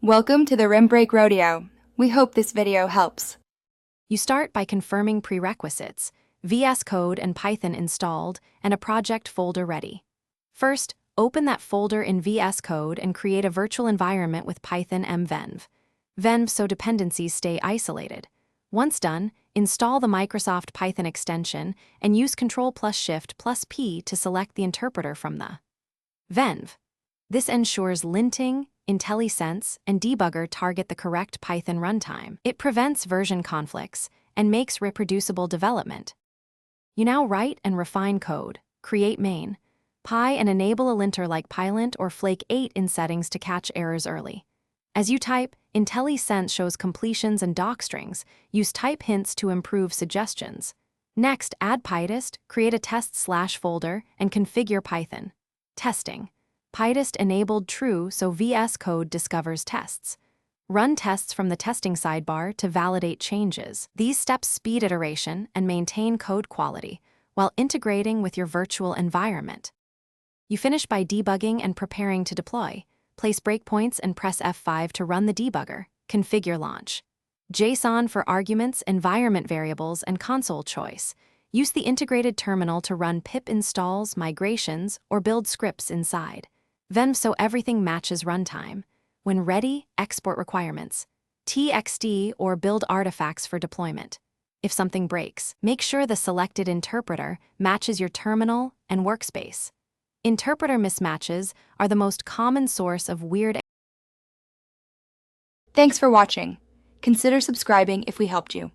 Welcome to the Rim Break Rodeo. We hope this video helps. You start by confirming prerequisites, VS Code and Python installed, and a project folder ready. First, open that folder in VS Code and create a virtual environment with Python mvenv. Venv so dependencies stay isolated. Once done, install the Microsoft Python extension and use Ctrl+Shift+P to select the interpreter from the venv. This ensures linting, IntelliSense, and debugger target the correct Python runtime. It prevents version conflicts and makes reproducible development. You now write and refine code, create main, py and enable a linter like Pylint or Flake 8 in settings to catch errors early. As you type, IntelliSense shows completions and docstrings. Use type hints to improve suggestions. Next, add PyTest, create a test/folder, and configure Python. Testing. PyTest enabled true so VS Code discovers tests. Run tests from the testing sidebar to validate changes. These steps speed iteration and maintain code quality while integrating with your virtual environment. You finish by debugging and preparing to deploy. Place breakpoints and press F5 to run the debugger. Configure launch. JSON for arguments, environment variables, and console choice. Use the integrated terminal to run pip installs, migrations, or build scripts inside. Venv so everything matches runtime. When ready, export requirements. TXT or build artifacts for deployment. If something breaks, make sure the selected interpreter matches your terminal and workspace. Interpreter mismatches are the most common source of weird. Thanks for watching. Consider subscribing if we helped you.